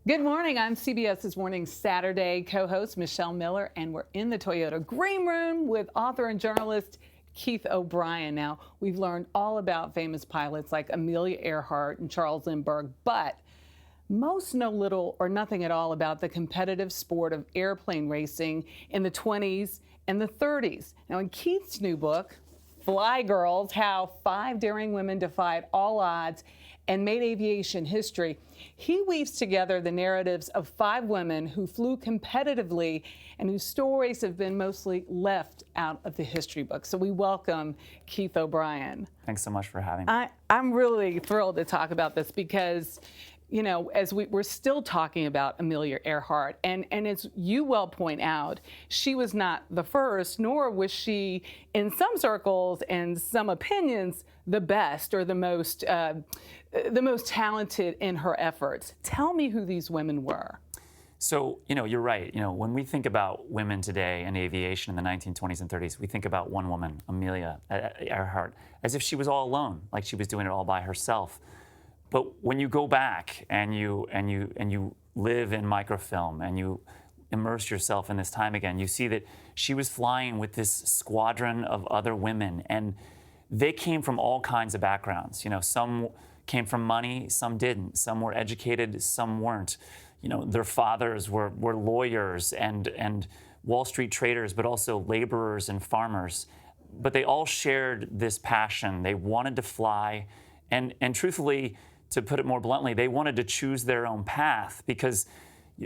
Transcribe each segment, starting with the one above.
Good morning. I'm CBS This Morning Saturday co-host Michelle Miller, and we're in the Toyota Green Room with author and journalist Keith O'Brien. Now, we've learned all about famous pilots like Amelia Earhart and Charles Lindbergh, but most know little or nothing at all about the competitive sport of airplane racing in the 20s and the 30s. Now, in Keith's new book, Fly Girls, How 5 Daring Women Defied All Odds and Made Aviation History, he weaves together the narratives of 5 women who flew competitively and whose stories have been mostly left out of the history book. So we welcome Keith O'Brien. Thanks so much for having me. I'm really thrilled to talk about this because, you know, as we're still talking about Amelia Earhart, and as you well point out, she was not the first, nor was she, in some circles and some opinions, the best or the most talented in her efforts. Tell me who these women were. So, you're right. When we think about women today in aviation in the 1920s and 30s, we think about one woman, Amelia Earhart, as if she was all alone, like she was doing it all by herself. But when you go back and you live in microfilm and you immerse yourself in this time again, you see that she was flying with this squadron of other women, and they came from all kinds of backgrounds. Some came from money, some didn't. Some were educated, some weren't. Their fathers were lawyers and Wall Street traders, but also laborers and farmers. But they all shared this passion. They wanted to fly, and truthfully, to put it more bluntly, they wanted to choose their own path, because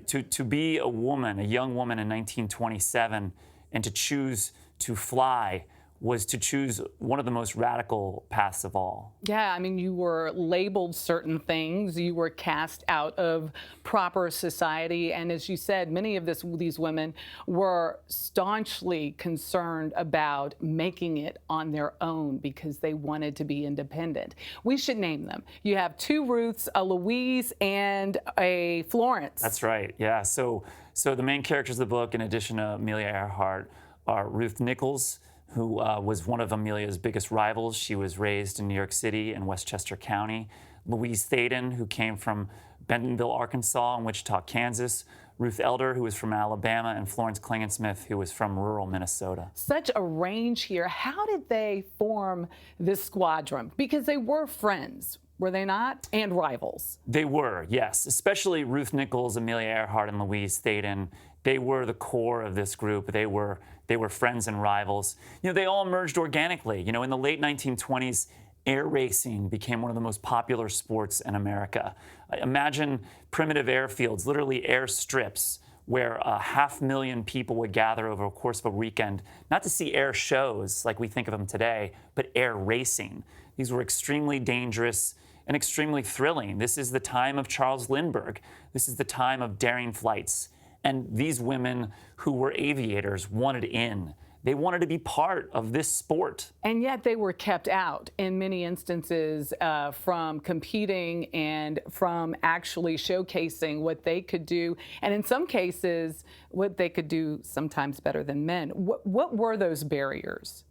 to be a woman, a young woman in 1927, and to choose to fly was to choose one of the most radical paths of all. Yeah, I mean, you were labeled certain things. You were cast out of proper society. And as you said, many of these women were staunchly concerned about making it on their own because they wanted to be independent. We should name them. You have 2 Ruths, a Louise and a Florence. That's right, yeah. So the main characters of the book, in addition to Amelia Earhart, are Ruth Nichols, who was one of Amelia's biggest rivals. She was raised in New York City and Westchester County. Louise Thaden, who came from Bentonville, Arkansas, and Wichita, Kansas. Ruth Elder, who was from Alabama, and Florence Klingensmith, who was from rural Minnesota. Such a range here. How did they form this squadron? Because they were friends, were they not? And rivals. They were, yes. Especially Ruth Nichols, Amelia Earhart, and Louise Thaden. They were the core of this group. They were friends and rivals. They all emerged organically. In the late 1920s, air racing became one of the most popular sports in America. Imagine primitive airfields, literally airstrips, where 500,000 people would gather over a course of a weekend, not to see air shows like we think of them today, but air racing. These were extremely dangerous and extremely thrilling. This is the time of Charles Lindbergh. This is the time of daring flights. And these women who were aviators wanted in. They wanted to be part of this sport. And yet they were kept out in many instances from competing and from actually showcasing what they could do. And in some cases, what they could do sometimes better than men. What were those barriers?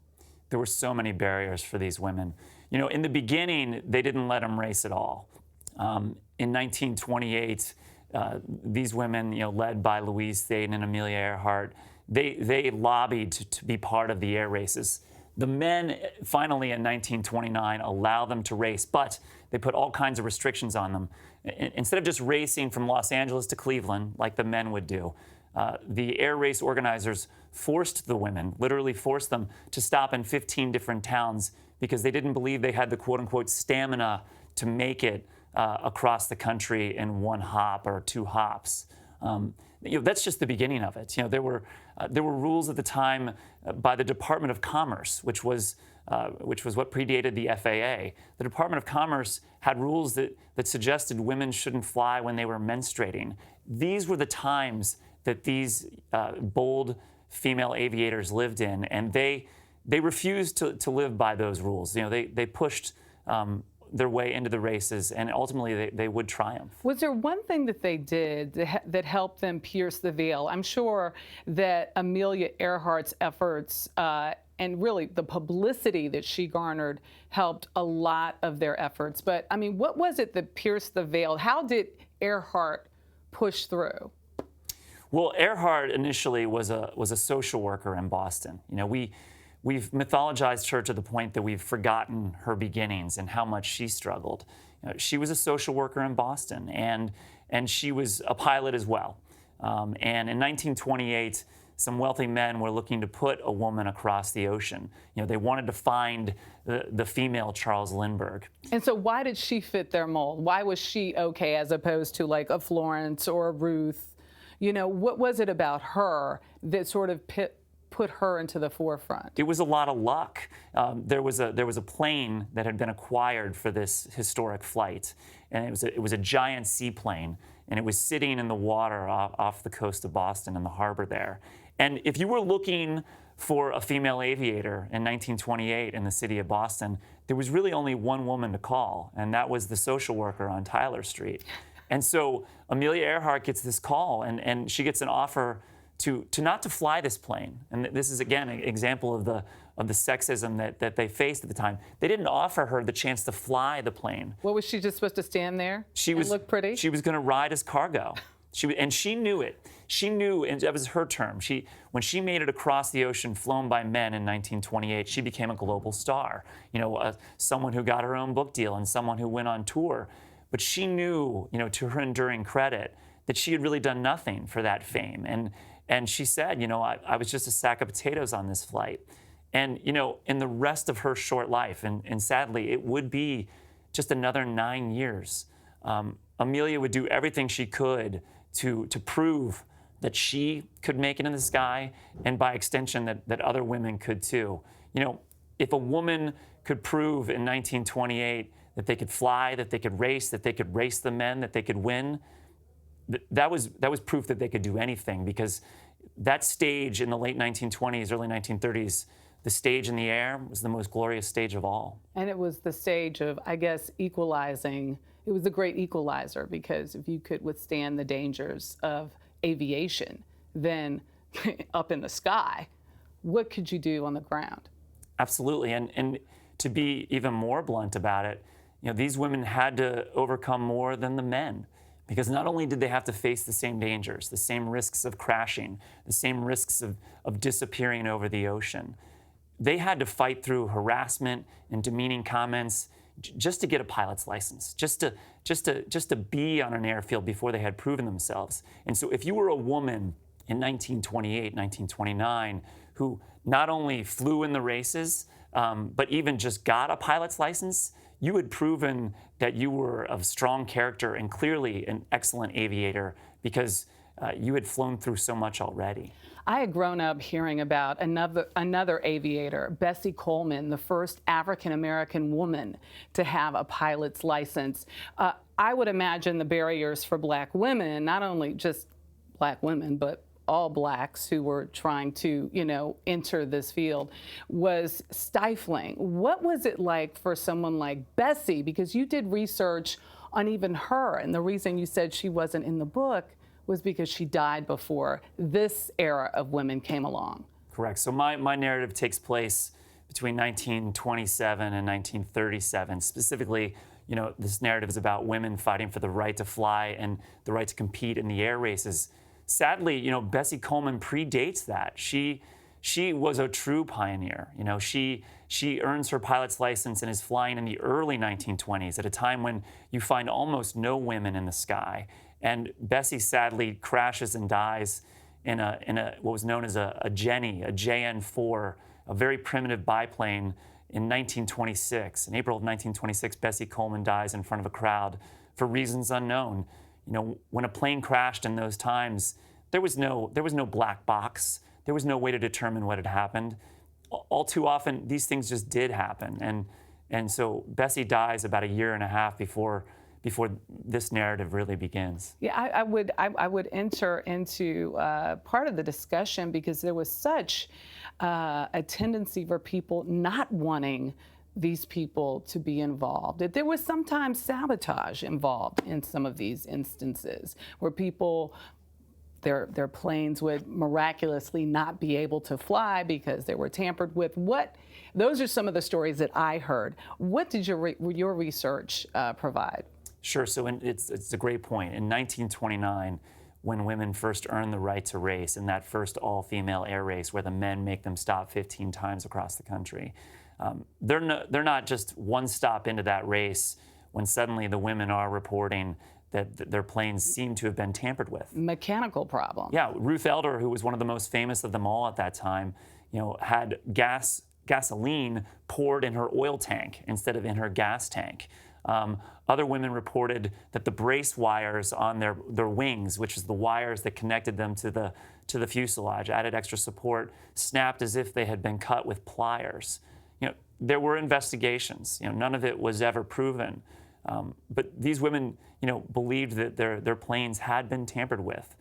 There were so many barriers for these women. In the beginning, they didn't let them race at all. In 1928, these women, led by Louise Thaden and Amelia Earhart, they lobbied to be part of the air races. The men finally in 1929 allowed them to race, but they put all kinds of restrictions on them. Instead of just racing from Los Angeles to Cleveland like the men would do, the air race organizers forced the women, literally forced them to stop in 15 different towns because they didn't believe they had the quote-unquote stamina to make it across the country in 1 hop or 2 hops. That's just the beginning of it. There were rules at the time by the Department of Commerce, which was what predated the FAA. The Department of Commerce had rules that suggested women shouldn't fly when they were menstruating. These were the times that these bold female aviators lived in, and they refused to live by those rules. They pushed their way into the races, and ultimately they would triumph. Was there one thing that they did that helped them pierce the veil? I'm sure that Amelia Earhart's efforts and really the publicity that she garnered helped a lot of their efforts. But I mean, what was it that pierced the veil? How did Earhart push through? Well, Earhart initially was a social worker in Boston. You know, we've mythologized her to the point that we've forgotten her beginnings and how much she struggled. You know, she was a social worker in Boston, and she was a pilot as well. And in 1928, some wealthy men were looking to put a woman across the ocean. You know, they wanted to find the female Charles Lindbergh. And so why did she fit their mold? Why was she okay as opposed to like a Florence or a Ruth? You know, what was it about her that sort of put her into the forefront? It was a lot of luck. There was a plane that had been acquired for this historic flight, and it was a giant seaplane, and it was sitting in the water off the coast of Boston in the harbor there. And if you were looking for a female aviator in 1928 in the city of Boston, there was really only one woman to call, and that was the social worker on Tyler Street. And so Amelia Earhart gets this call, and she gets an offer to not to fly this plane. And this is, again, an example of the sexism that they faced at the time. They didn't offer her the chance to fly the plane. What was she just supposed to stand there and look pretty? She was going to ride as cargo. And she knew it. She knew, and that was her term. When she made it across the ocean, flown by men in 1928, she became a global star. You know, someone who got her own book deal and someone who went on tour. But she knew, you know, to her enduring credit, that she had really done nothing for that fame. And she said, you know, I was just a sack of potatoes on this flight. And, you know, in the rest of her short life, and sadly, it would be just another 9 years, Amelia would do everything she could to prove that she could make it in the sky, and by extension, that other women could too. You know, if a woman could prove in 1928 that they could fly, that they could race the men, that they could win, that was proof that they could do anything, because that stage in the late 1920s, early 1930s, the stage in the air was the most glorious stage of all. And it was the stage of, I guess, equalizing. It was the great equalizer, because if you could withstand the dangers of aviation, then up in the sky, what could you do on the ground? Absolutely. And to be even more blunt about it, you know, these women had to overcome more than the men, because not only did they have to face the same dangers, the same risks of crashing, the same risks of disappearing over the ocean, they had to fight through harassment and demeaning comments just to get a pilot's license, just to be on an airfield before they had proven themselves. And so if you were a woman in 1928, 1929, who not only flew in the races, but even just got a pilot's license, you had proven that you were of strong character and clearly an excellent aviator, because you had flown through so much already. I had grown up hearing about another aviator, Bessie Coleman, the first African-American woman to have a pilot's license. I would imagine the barriers for black women, not only just black women, but all blacks who were trying to, you know, enter this field, was stifling. What was it like for someone like Bessie? Because you did research on even her, and the reason you said she wasn't in the book was because she died before this era of women came along. Correct. So my narrative takes place between 1927 and 1937. Specifically, you know, this narrative is about women fighting for the right to fly and the right to compete in the air races. Sadly, you know, Bessie Coleman predates that. She was a true pioneer. You know, she earns her pilot's license and is flying in the early 1920s at a time when you find almost no women in the sky. And Bessie sadly crashes and dies in what was known as a Jenny, a JN-4, a very primitive biplane in 1926. In April of 1926, Bessie Coleman dies in front of a crowd for reasons unknown. You know, when a plane crashed in those times, there was no black box. There was no way to determine what had happened. All too often, these things just did happen. And so Bessie dies about a year and a half before this narrative really begins. Yeah, I would enter into part of the discussion, because there was such a tendency for people not wanting these people to be involved. That there was sometimes sabotage involved in some of these instances, where people, their planes would miraculously not be able to fly because they were tampered with. Those are some of the stories that I heard. What did your research provide? Sure. So it's a great point. In 1929, when women first earned the right to race in that first all-female air race where the men make them stop 15 times across the country, they're not just one stop into that race when suddenly the women are reporting that their planes seem to have been tampered with. Mechanical problem. Yeah, Ruth Elder, who was one of the most famous of them all at that time, had gasoline poured in her oil tank instead of in her gas tank. Other women reported that the brace wires on their wings, which is the wires that connected them to the fuselage, added extra support, snapped as if they had been cut with pliers. There were investigations. None of it was ever proven. But these women, believed that their planes had been tampered with.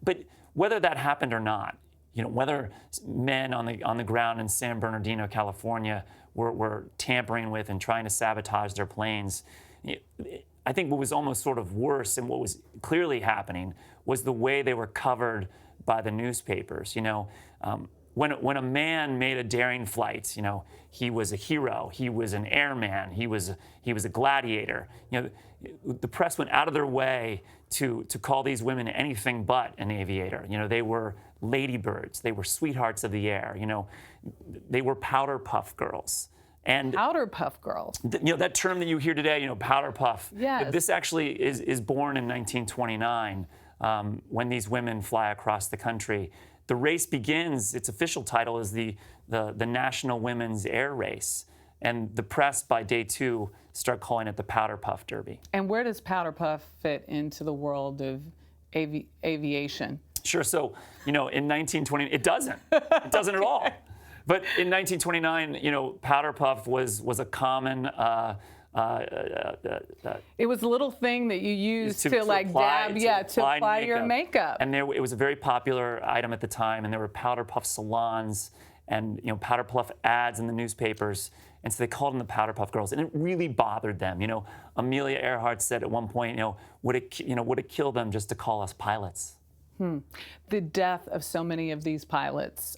But whether that happened or not, whether men on the ground in San Bernardino, California, were tampering with and trying to sabotage their planes, I think what was almost sort of worse and what was clearly happening was the way they were covered by the newspapers. When a man made a daring flight, he was a hero, he was an airman, he was a gladiator. The press went out of their way to call these women anything but an aviator. They were ladybirds, they were sweethearts of the air. They were powder puff girls. And powder puff girls. That term that you hear today, powder puff. Yes. This actually is born in 1929 when these women fly across the country. The race begins, its official title is the National Women's Air Race. And the press, by day 2, start calling it the Powder Puff Derby. And where does powder puff fit into the world of aviation? Sure. So, in 1920, it doesn't. It doesn't at all. But in 1929, powder puff was a common. It was a little thing that you used to apply your makeup. And it was a very popular item at the time, and there were powder puff salons and powder puff ads in the newspapers, and so they called them the Powder Puff Girls, and it really bothered them. Amelia Earhart said at one point, would it kill them just to call us pilots? The death of so many of these pilots,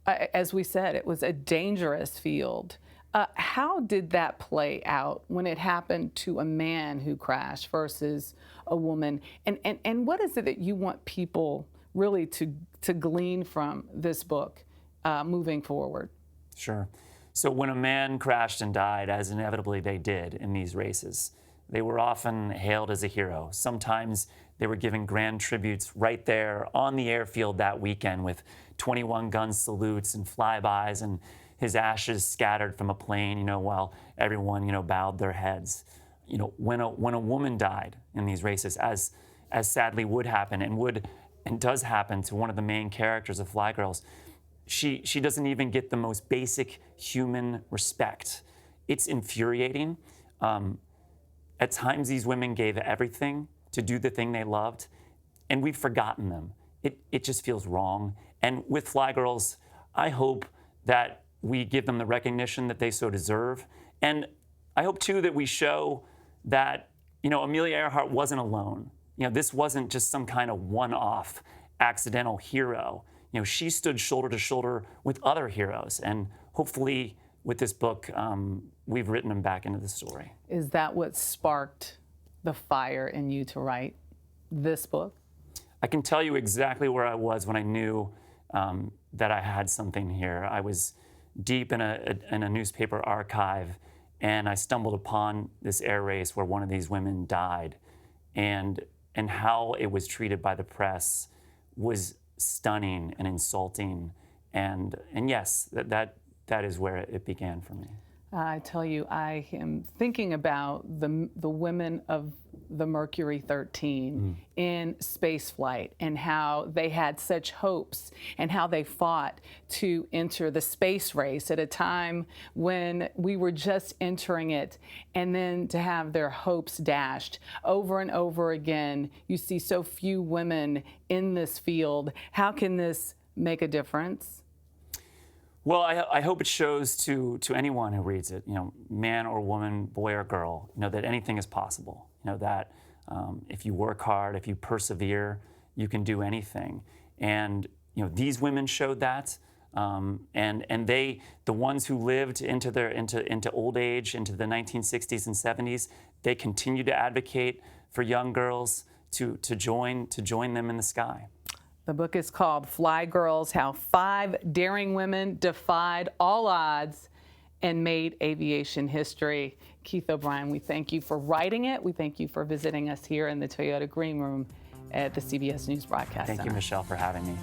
as we said, it was a dangerous field. How did that play out when it happened to a man who crashed versus a woman? And what is it that you want people really to glean from this book moving forward? Sure. So when a man crashed and died, as inevitably they did in these races, they were often hailed as a hero. Sometimes they were given grand tributes right there on the airfield that weekend with 21-gun salutes and flybys and his ashes scattered from a plane, while everyone, bowed their heads. When a woman died in these races, as sadly would happen and does happen to one of the main characters of Fly Girls, she doesn't even get the most basic human respect. It's infuriating. At times, these women gave everything to do the thing they loved, and we've forgotten them. It just feels wrong. And with Fly Girls, I hope that we give them the recognition that they so deserve. And I hope, too, that we show that, Amelia Earhart wasn't alone. This wasn't just some kind of one-off accidental hero. She stood shoulder to shoulder with other heroes. And hopefully, with this book, we've written them back into the story. Is that what sparked the fire in you to write this book? I can tell you exactly where I was when I knew that I had something here. I was deep in a newspaper archive, and I stumbled upon this air race where one of these women died, and how it was treated by the press was stunning and insulting, and yes, that is where it began for me. I tell you, I am thinking about the women of the Mercury 13 in space flight and how they had such hopes and how they fought to enter the space race at a time when we were just entering it, and then to have their hopes dashed over and over again. You see so few women in this field. How can this make a difference? Well, I hope it shows to anyone who reads it, man or woman, boy or girl, that anything is possible. That if you work hard, if you persevere, you can do anything. And these women showed that, and the ones who lived into old age, into the 1960s and 70s, they continue to advocate for young girls to join them in the sky. The book is called Fly Girls: How 5 Daring Women Defied All Odds and Made Aviation History. Keith O'Brien, we thank you for writing it. We thank you for visiting us here in the Toyota Green Room at the CBS News Broadcast Center. Thank you, Michelle, for having me.